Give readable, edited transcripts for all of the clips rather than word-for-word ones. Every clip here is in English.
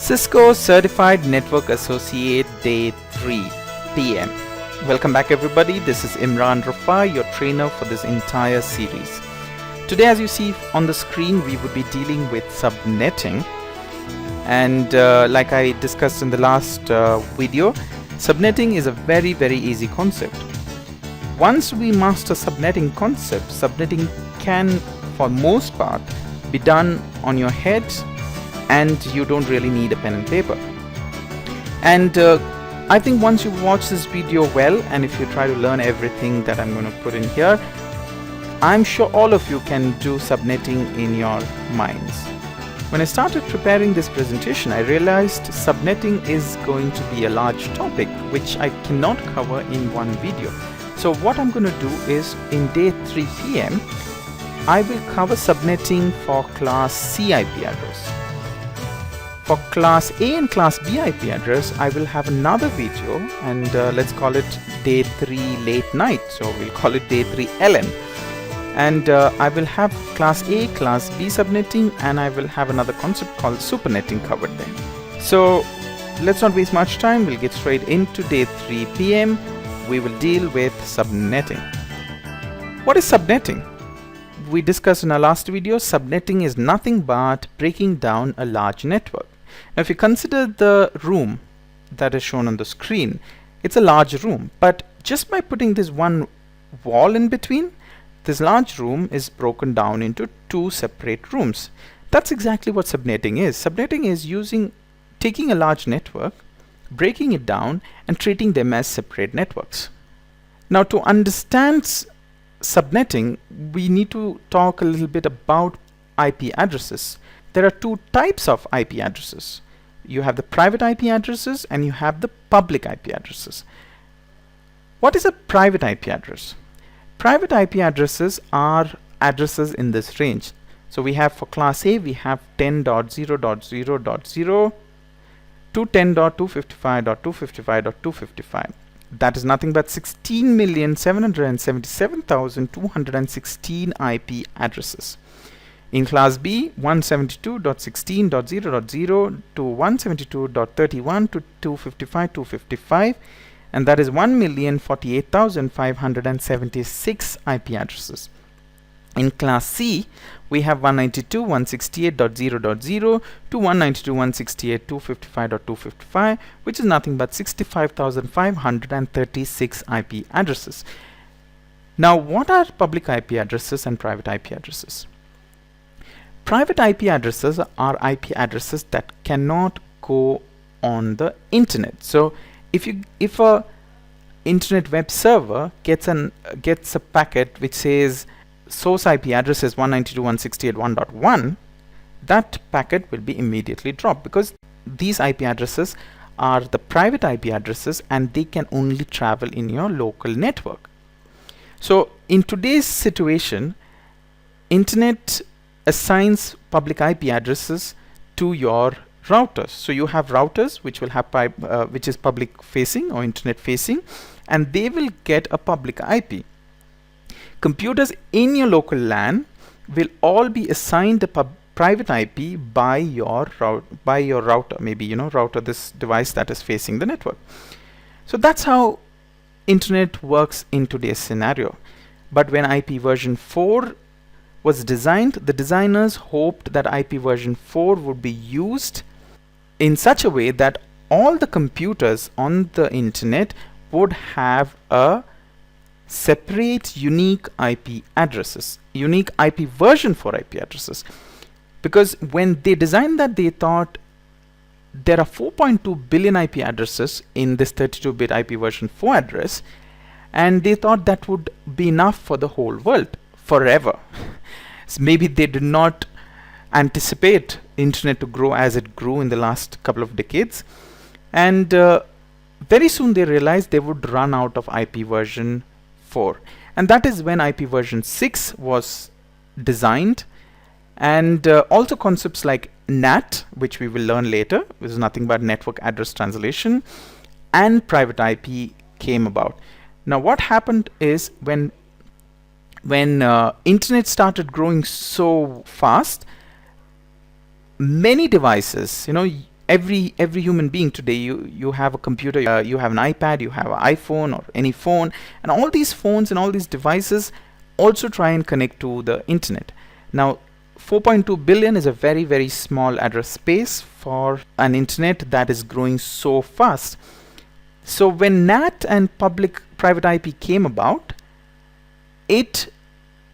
Cisco Certified Network Associate Day 3 PM. Welcome back everybody, this is Imran Rafa, your trainer for this entire series. Today, as you see on the screen, we would be dealing with subnetting, and like I discussed in the last video, subnetting is a very easy concept. Once we master subnetting concept, subnetting can for most part be done on your head and you don't really need a pen and paper. And I think once you watch this video well, and if you try to learn everything that I'm going to put in here, I'm sure all of you can do subnetting in your minds. When I started preparing this presentation, I realized subnetting is going to be a large topic which I cannot cover in one video. So what I'm going to do is, in day 3 PM, I will cover subnetting for Class C IP address. For Class A and Class B IP address, I will have another video, and let's call it day 3 late night. So we'll call it day 3 LN. And I will have Class A, Class B subnetting, and I will have another concept called supernetting covered there. So let's not waste much time. We'll get straight into day 3 PM. We will deal with subnetting. What is subnetting? We discussed in our last video, subnetting is nothing but breaking down a large network. Now if you consider the room that is shown on the screen, it's a large room, but just by putting this one wall in between, this large room is broken down into 2 separate rooms. That's exactly what subnetting is. Subnetting is taking a large network, breaking it down and treating them as separate networks. Now to understand subnetting, we need to talk a little bit about IP addresses. There are 2 types of IP addresses. You have the private IP addresses and you have the public IP addresses. What is a private IP address? Private IP addresses are addresses in this range. So we have, for Class A, we have 10.0.0.0 to 10.255.255.255. That is nothing but 16,777,216 IP addresses. In Class B, 172.16.0.0 to 172.31 to 255.255, and that is 1,048,576 IP addresses. In Class C, we have 192.168.0.0 to 192.168.255.255, which is nothing but 65,536 IP addresses. Now, what are public IP addresses and private IP addresses? Private IP addresses are IP addresses that cannot go on the internet. So if a internet web server gets a packet which says source IP address is 192.168.1.1, that packet will be immediately dropped, because these IP addresses are the private IP addresses and they can only travel in your local network. So in today's situation, internet assigns public IP addresses to your routers. So you have routers which will have which is public facing or internet facing, and they will get a public IP. Computers in your local LAN will all be assigned a private IP by your router, maybe router, this device that is facing the network. So that's how internet works in today's scenario. But when IP version 4 was designed, the designers hoped that IP version 4 would be used in such a way that all the computers on the internet would have a separate unique IP addresses, unique IP version for IP addresses. Because when they designed that, they thought there are 4.2 billion IP addresses in this 32-bit IP version 4 address, and they thought that would be enough for the whole world forever. So maybe they did not anticipate internet to grow as it grew in the last couple of decades, and very soon they realized they would run out of IP version 4, and that is when IP version 6 was designed. And also concepts like NAT, which we will learn later, which is nothing but network address translation, and private IP came about. Now what happened is, when internet started growing so fast, many devices, every human being today, you have a computer, you have an iPad, you have an iPhone or any phone, and all these phones and all these devices also try and connect to the internet. Now 4.2 billion is a very, very small address space for an internet that is growing so fast. So when NAT and public private IP came about, it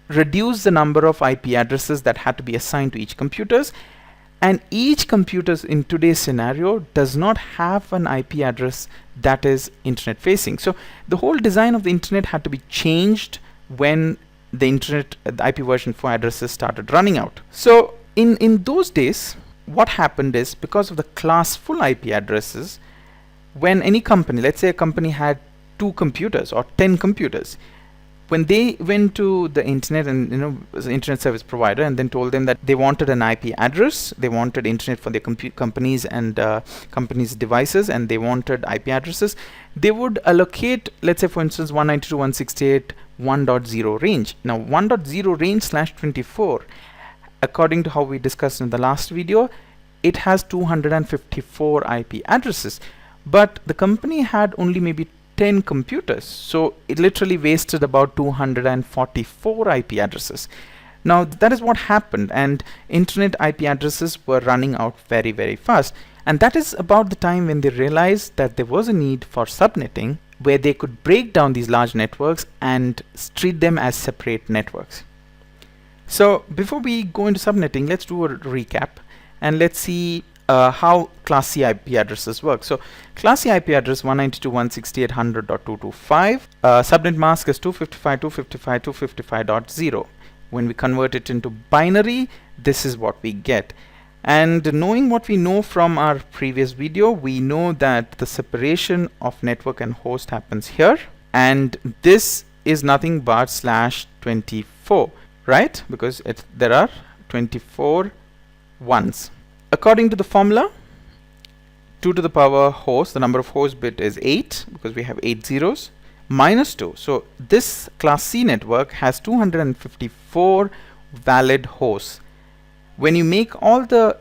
reduced the number of IP addresses that had to be assigned to each computers, and each computer in today's scenario does not have an IP address that is internet facing. So the whole design of the internet had to be changed when the internet, the IPv4 addresses started running out. So in those days, what happened is, because of the class full IP addresses, when any company, let's say a company had 2 computers or 10 computers, when they went to the internet and as an internet service provider and then told them that they wanted an IP address, they wanted internet for their companies and companies' devices, and they wanted IP addresses, they would allocate, let's say for instance 192.168.1.0 range. Now 1.0 range /24, according to how we discussed in the last video, it has 254 IP addresses, but the company had only maybe 10 computers, so it literally wasted about 244 IP addresses. Now that is what happened, and internet IP addresses were running out very, very fast, and that is about the time when they realized that there was a need for subnetting, where they could break down these large networks and treat them as separate networks. So before we go into subnetting, let's do a recap and let's see how Class C IP addresses work. So Class C IP address 192.168.100.225. Subnet mask is 255.255.255.0. When we convert it into binary, this is what we get. And knowing what we know from our previous video, we know that the separation of network and host happens here, and this is nothing but /24, right? Because there are 24 ones. According to the formula, 2 to the power host, the number of host bit is 8 because we have 8 zeros, minus 2. So this Class C network has 254 valid hosts. When you make all the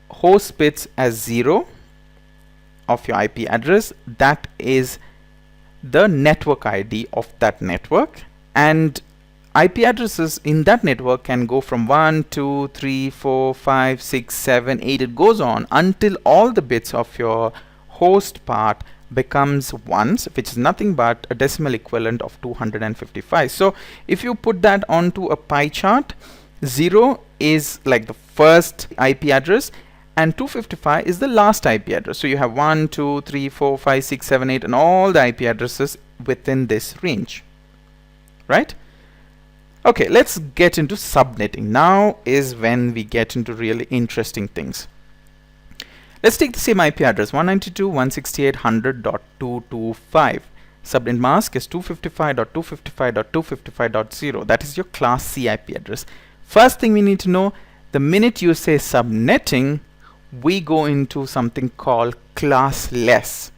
host bits as 0 of your IP address, that is the network ID of that network, and IP addresses in that network can go from 1, 2, 3, 4, 5, 6, 7, 8. It goes on until all the bits of your host part becomes ones, which is nothing but a decimal equivalent of 255. So if you put that onto a pie chart, 0 is like the first IP address and 255 is the last IP address. So you have 1, 2, 3, 4, 5, 6, 7, 8 and all the IP addresses within this range, right? Okay, let's get into subnetting. Now is when we get into really interesting things. Let's take the same IP address 192.168.100.225. Subnet mask is 255.255.255.0. That is your Class C IP address. First thing we need to know, the minute you say subnetting, we go into something called classless.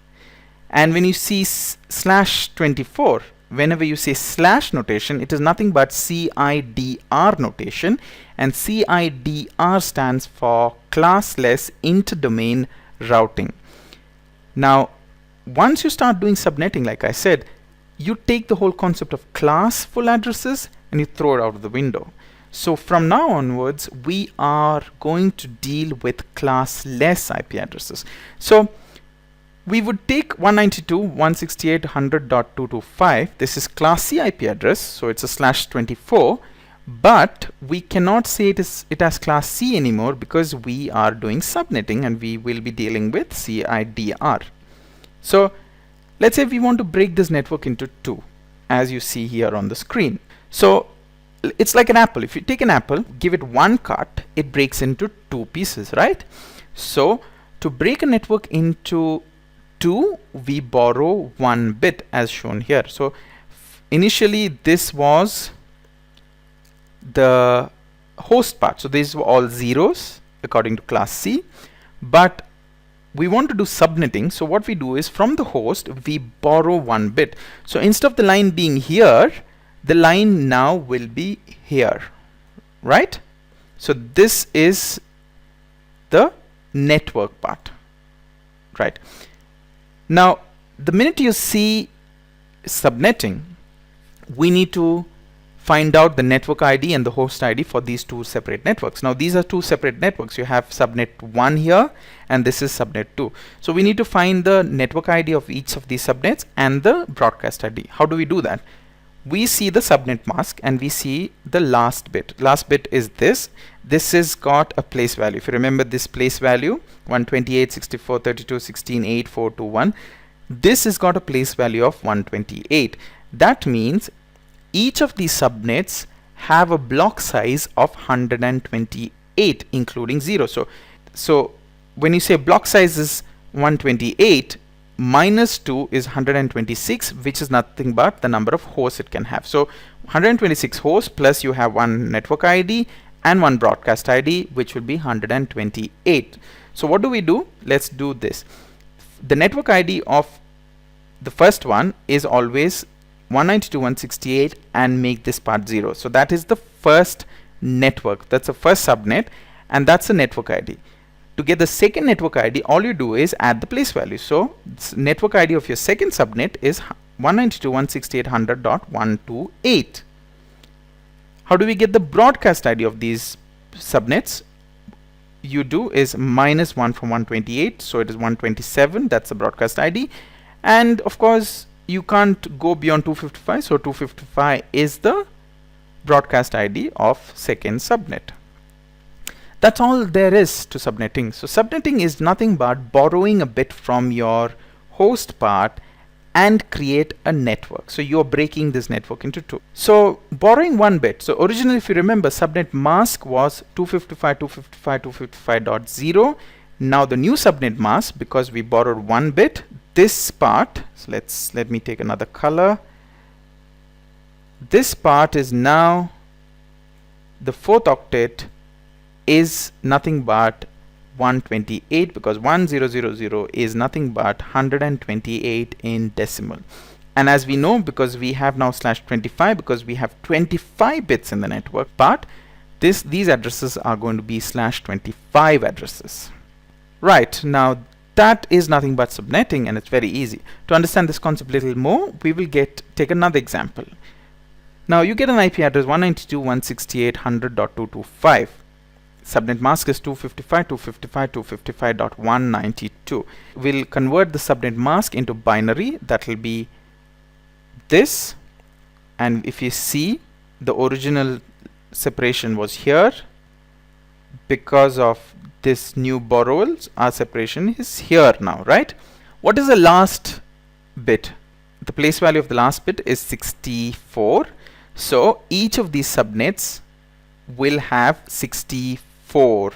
And when you see /24, whenever you say slash notation, it is nothing but CIDR notation, and CIDR stands for classless interdomain routing. Now once you start doing subnetting, like I said, you take the whole concept of class full addresses and you throw it out of the window. So from now onwards, we are going to deal with classless IP addresses. So we would take 192.168.100.225. This is Class C IP address, so it's a /24, but we cannot say it has Class C anymore because we are doing subnetting and we will be dealing with CIDR. So let's say we want to break this network into 2, as you see here on the screen. So it's like an apple. If you take an apple, give it 1 cut, it breaks into 2 pieces, right? So to break a network into 2, we borrow 1 bit as shown here. So initially this was the host part, so these were all zeros according to Class C, but we want to do subnetting. So what we do is, from the host we borrow 1 bit. So instead of the line being here, the line now will be here, right? So this is the network part, right? Now, the minute you see subnetting, we need to find out the network ID and the host ID for these two separate networks. Now, these are two separate networks. You have subnet 1 here, and this is subnet 2. So we need to find the network ID of each of these subnets and the broadcast ID. How do we do that? We see the subnet mask and we see the last bit. Last bit is this. This has got a place value. If you remember this place value, 128, 64, 32, 16, 8, 4, 2, 1. This has got a place value of 128. That means each of these subnets have a block size of 128, including 0. So when you say block size is 128, minus 2 is 126, which is nothing but the number of hosts it can have. So 126 hosts plus you have one network ID and one broadcast ID, which will be 128. So what do we do? Let's do this. The network ID of the first one is always 192.168 and make this part 0. So that is the first network. That's the first subnet, and that's the network ID. To get the second network ID, all you do is add the place value. So network ID of your second subnet is 192.168.100.128. How do we get the broadcast ID of these subnets? You do is minus 1 from 128, so it is 127. That's the broadcast ID, and of course you can't go beyond 255, so 255 is the broadcast ID of second subnet. That's all there is to subnetting. So subnetting is nothing but borrowing a bit from your host part and create a network. So you're breaking this network into two. So borrowing one bit. So originally, if you remember, subnet mask was 255.255.255.0. Now the new subnet mask, because we borrowed one bit, this part, so let me take another color. This part is now the fourth octet is nothing but 128, because 1000 is nothing but 128 in decimal. And as we know, because we have now /25, because we have 25 bits in the network, but these addresses are going to be /25 addresses. Right, now that is nothing but subnetting, and it's very easy. To understand this concept a little more, we will take another example. Now you get an IP address 192.168.100.225. Subnet mask is 255.255.255.192. We'll convert the subnet mask into binary. That will be this, and if you see, the original separation was here. Because of this new borrowals, our separation is here now, right? What is the last bit? The place value of the last bit is 64. So each of these subnets will have 64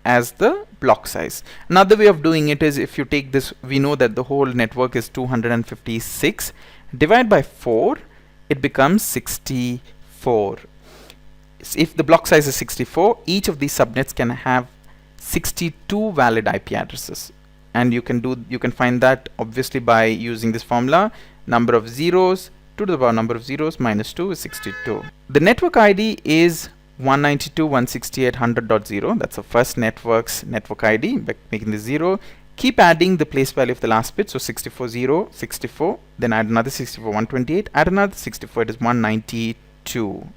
as the block size. Another way of doing it is, if you take this, we know that the whole network is 256. Divide by 4, it becomes 64. If the block size is 64, each of these subnets can have 62 valid IP addresses, and you can find that obviously by using this formula. Number of zeros, 2 to the power number of zeros minus 2 is 62. The network ID is 192.168.100.0. that's the first network's network ID, making the 0. Keep adding the place value of the last bit, so 64, 0, 64, then add another 64, 128, add another 64, it is 192.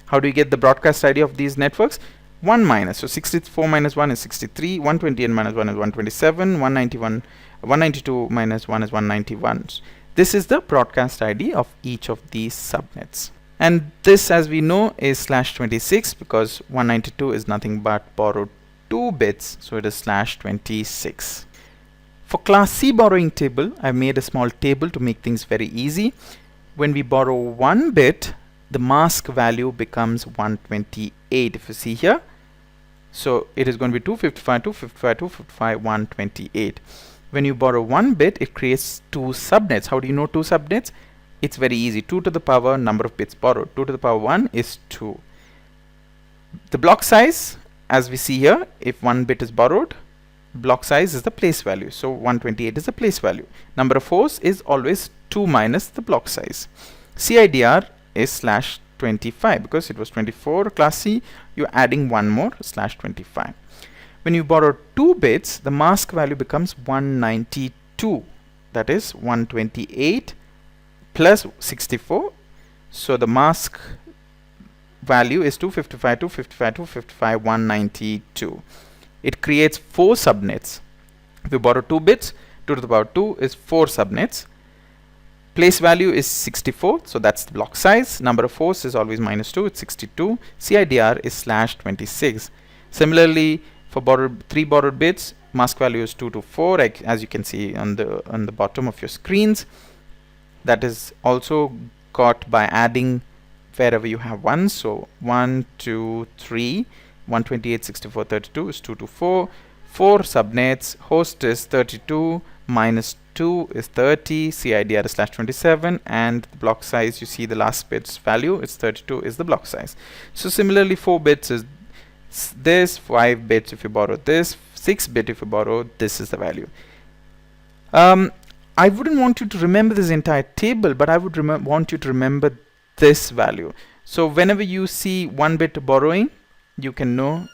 How do you get the broadcast ID of these networks? 1 minus, so 64 minus 1 is 63, 128 minus 1 is 127, 192 minus 1 is 191. This is the broadcast ID of each of these subnets. And this, as we know, is /26, because 192 is nothing but borrowed 2 bits, so it is /26. For class C borrowing table, I've made a small table to make things very easy. When we borrow 1 bit, the mask value becomes 128, if you see here. So it is going to be 255, 255, 255, 128. When you borrow 1 bit, it creates 2 subnets. How do you know 2 subnets? It's very easy. 2 to the power number of bits borrowed. 2 to the power 1 is 2. The block size, as we see here, if 1 bit is borrowed, block size is the place value. So 128 is the place value. Number of hosts is always 2 minus the block size. CIDR is /25, because it was 24 class C, you're adding one more /25. When you borrow 2 bits, the mask value becomes 192. That is 128 plus 64. So the mask value is 255, 255, 255, 192. It creates 4 subnets. If you borrow 2 bits, 2 to the power 2 is 4 subnets. Place value is 64, so that's the block size. Number of hosts is always -2, it's 62. CIDR is /26. Similarly, for 3 borrowed bits, mask value is 2 to 4, as you can see on the bottom of your screens. That is also got by adding wherever you have 1. So 1, 2, 3, 128, 64, 32 is 2 to 4. 4 subnets, host is 32, -2 is 30, CIDR is /27, and the block size, you see the last bit's value, it's 32 is the block size. So similarly, 4 bits is this, 5 bits if you borrow this, 6 bit if you borrow, this is the value. I wouldn't want you to remember this entire table, but I would want you to remember this value. So whenever you see 1 bit borrowing, you can know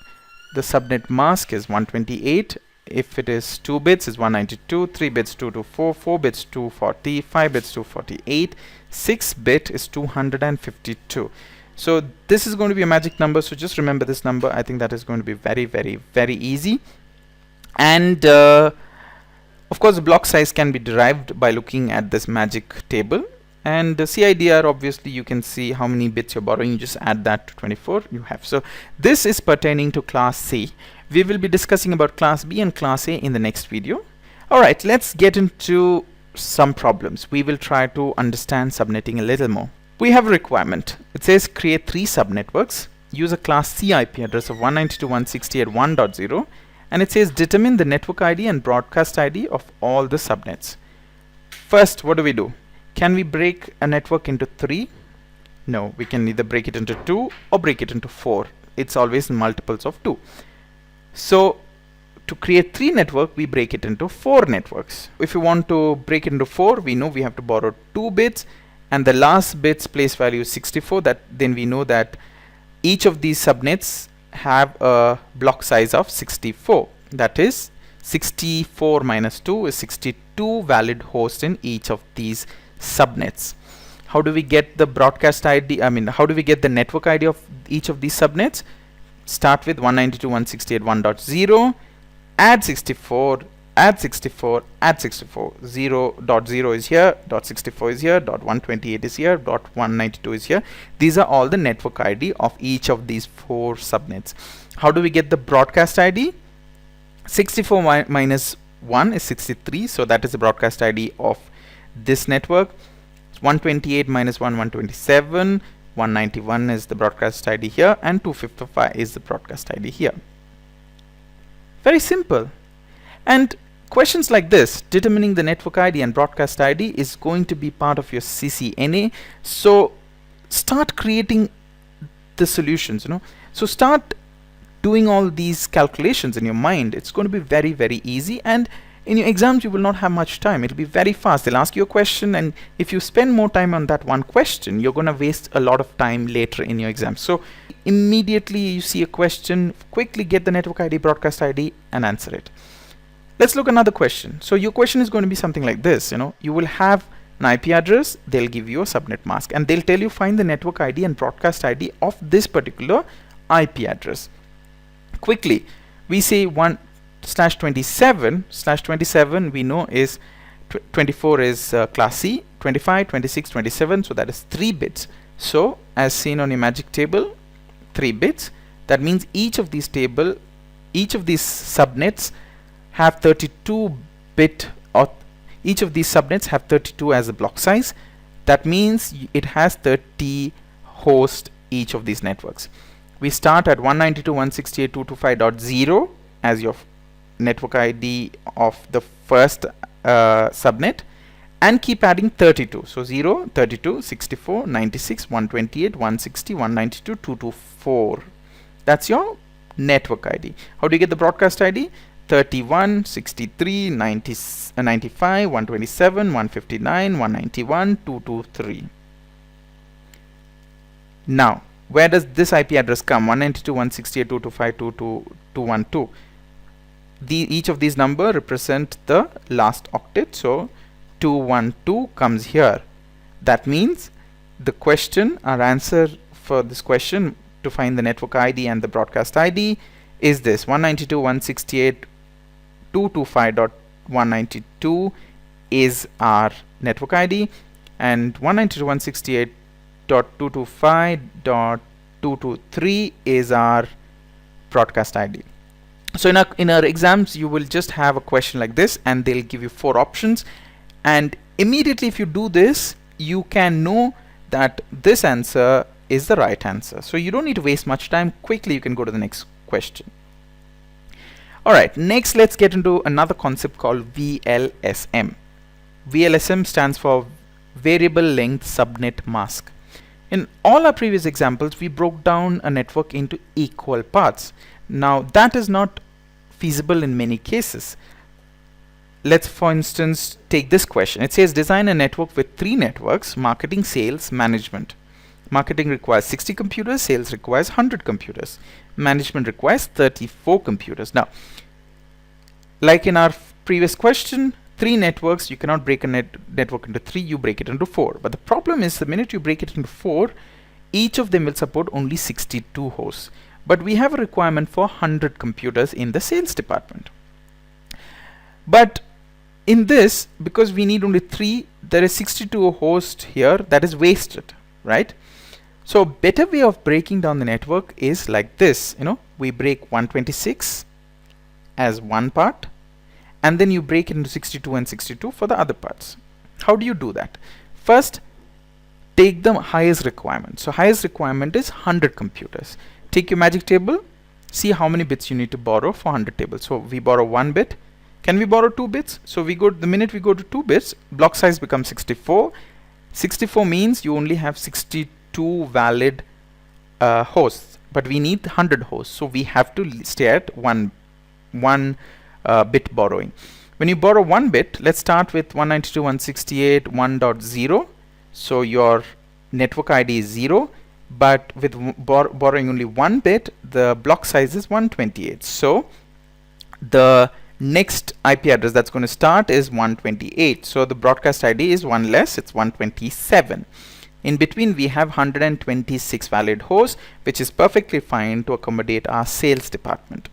the subnet mask is 128. If it is 2 bits is 192, 3 bits 2 to 4, 4 bits 240, 5 bits 248, 6 bit is 252. So this is going to be a magic number, so just remember this number. I think that is going to be very, very, very easy. And of course, the block size can be derived by looking at this magic table. And the CIDR, obviously, you can see how many bits you're borrowing. You just add that to 24 you have. So this is pertaining to class C. We will be discussing about class B and class A in the next video. Alright, let's get into some problems. We will try to understand subnetting a little more. We have a requirement. It says create 3 subnetworks. Use a class C IP address of 192.168.1.0. And it says determine the network ID and broadcast ID of all the subnets. First, what do? Can we break a network into 3? No, we can either break it into 2 or break it into 4. It's always in multiples of 2. So to create 3 network, we break it into 4 networks. If you want to break it into 4, we know we have to borrow 2 bits, and the last bit's place value is 64. Then we know that each of these subnets have a block size of 64. That is 64 minus 2 is 62 valid hosts in each of these subnets. How do we get the broadcast ID? How do we get the network ID of each of these subnets? Start with 192.168.1.0, add 64, add 64, add 64. 0.0 is here, .64 is here, .128 is here, .192 is here. These are all the network ID of each of these 4 subnets. How do we get the broadcast ID? 64 minus 1 is 63, so that is the broadcast ID of this network. 128 minus 1, 127. 191 is the broadcast ID here, and 255 is the broadcast ID here. Very simple. And questions like this, determining the network ID and broadcast ID, is going to be part of your CCNA. So start creating the solutions, So start doing all these calculations in your mind. It's going to be very, very easy, and in your exams you will not have much time. It'll be very fast. They'll ask you a question, and if you spend more time on that one question, you're going to waste a lot of time later in your exam. So immediately you see a question, quickly get the network ID, broadcast ID, and answer it. Let's look at another question. So your question is going to be something like this. You will have an IP address, they'll give you a subnet mask, and they'll tell you find the network ID and broadcast ID of this particular IP address. Quickly, we say 1/27 we know is 24 is class C, 25, 26, 27, so that is 3 bits. So as seen on your magic table, 3 bits. That means each of these subnets have 32 bit, or each of these subnets have 32 as a block size. That means it has 30 hosts each of these networks. We start at 192.168.225.0 as your network ID of the first subnet, and keep adding 32. So 0, 32, 64, 96, 128, 160, 192, 224. That's your network ID. How do you get the broadcast ID? 31, 63, 95, 127, 159, 191, 223. Now, where does this IP address come? 192.168.225.212. each of these number represent the last octet. So 212 comes here. That means the question, our answer for this question to find the network ID and the broadcast ID is this: 192.168.225.192 is our network ID, and 192.168.225.223 is our broadcast ID. So in our exams, you will just have a question like this, and they'll give you 4 options, and immediately if you do this, you can know that this answer is the right answer. So you don't need to waste much time. Quickly you can go to the next question. Alright, next let's get into another concept called VLSM. VLSM stands for Variable Length Subnet Mask. In all our previous examples, we broke down a network into equal parts. Now that is not feasible in many cases. Let's for instance take this question. It says design a network with 3 networks: marketing, sales, management. Marketing requires 60 computers, sales requires 100 computers, management requires 34 computers. Now, like in our previous question, 3 networks, you cannot break a network into 3, you break it into 4. But the problem is, the minute you break it into 4, each of them will support only 62 hosts. But we have a requirement for 100 computers in the sales department. But in this, because we need only 3, there is 62 hosts here, that is wasted, right? So better way of breaking down the network is like this. We break 126 as one part, and then you break it into 62 and 62 for the other parts. How do you do that? First, take the highest requirement. So highest requirement is 100 computers. Take your magic table, see how many bits you need to borrow for 100 tables. So we borrow 1 bit. Can we borrow 2 bits? So the minute we go to 2 bits, block size becomes 64. 64 means you only have 62 valid hosts, but we need 100 hosts, so we have to stay at one bit borrowing. When you borrow 1 bit, let's start with 192.168.1.0. so your network ID is 0, but with borrowing only 1 bit, the block size is 128. So the next IP address that's going to start is 128. So the broadcast ID is 1 less, it's 127. In between, we have 126 valid hosts, which is perfectly fine to accommodate our sales department.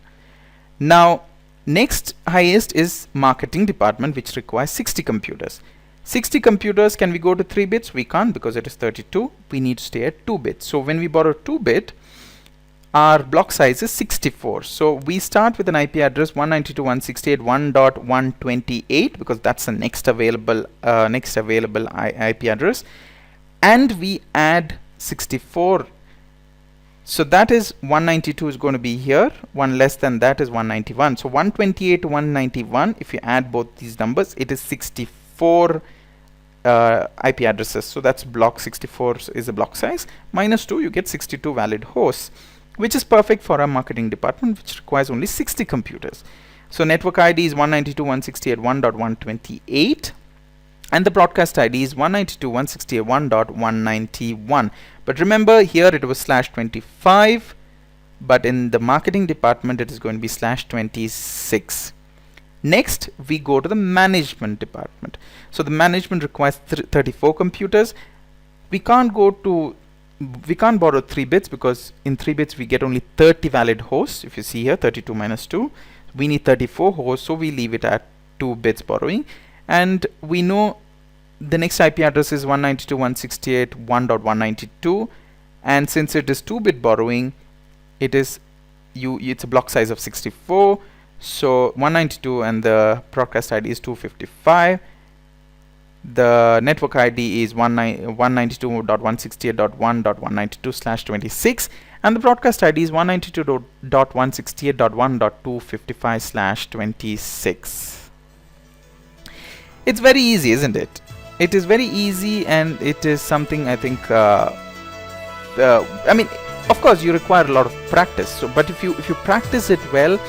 Now, next highest is marketing department, which requires 60 computers. 60 computers, can we go to 3 bits? We can't, because it is 32. We need to stay at 2 bits. So when we borrow 2 bit, our block size is 64. So we start with an IP address 192.168.1.128, because that's the next available IP address. And we add 64, so that is 192 is going to be here, 1 less than that is 191. So 128 to 191, if you add both these numbers, it is 64 IP addresses. So that's block 64 is the block size, minus 2, you get 62 valid hosts, which is perfect for our marketing department, which requires only 60 computers. So network ID is 192.168.1.128. and the broadcast ID is 192.168.1.191. But remember, here it was /25, but in the marketing department it is going to be /26. Next, we go to the management department. So the management requires 34 computers. We can't borrow 3 bits, because in 3 bits we get only 30 valid hosts. If you see here, 32 minus 2, we need 34 hosts, so we leave it at 2 bits borrowing. And we know the next IP address is 192.168.1.192, and since it is 2-bit borrowing, it's a block size of 64. So 192 and the broadcast ID is 255. The network ID is 192.168.1.192/26, and the broadcast ID is 192.168.1.255/26. It's very easy, isn't it? It is very easy, and it is something I think I mean, of course you require a lot of practice, so but if you practice it well,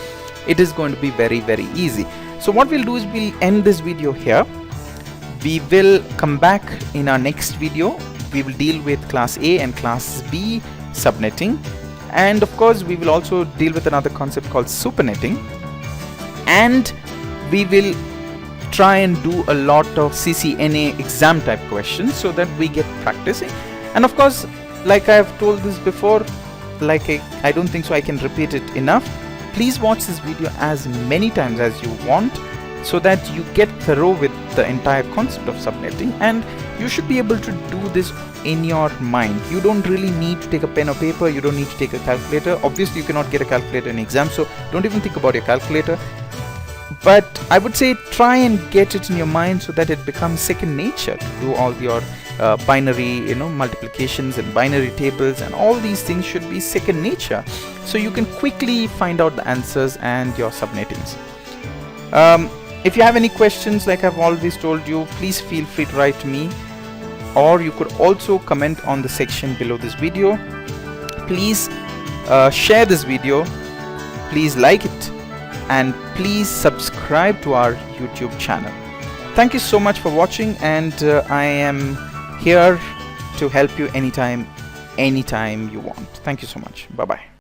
it is going to be very, very easy. So what we'll do is we'll end this video here. We will come back in our next video. We will deal with class A and class B subnetting, and of course we will also deal with another concept called supernetting. and we will try and do a lot of CCNA exam type questions so that we get practicing. And of course, like I have told this before, like I don't think so I can repeat it enough. Please watch this video as many times as you want so that you get thorough with the entire concept of subnetting, and you should be able to do this in your mind. You don't really need to take a pen or paper, you don't need to take a calculator. Obviously you cannot get a calculator in exam, so don't even think about your calculator. But I would say try and get it in your mind so that it becomes second nature to do all your binary multiplications and binary tables, and all these things should be second nature, so you can quickly find out the answers and your subnettings. If you have any questions, like I've always told you, please feel free to write to me, or you could also comment on the section below this video. Please share this video, please like it, and please subscribe to our YouTube channel. Thank you so much for watching, and I am here to help you anytime you want. Thank you so much. Bye bye.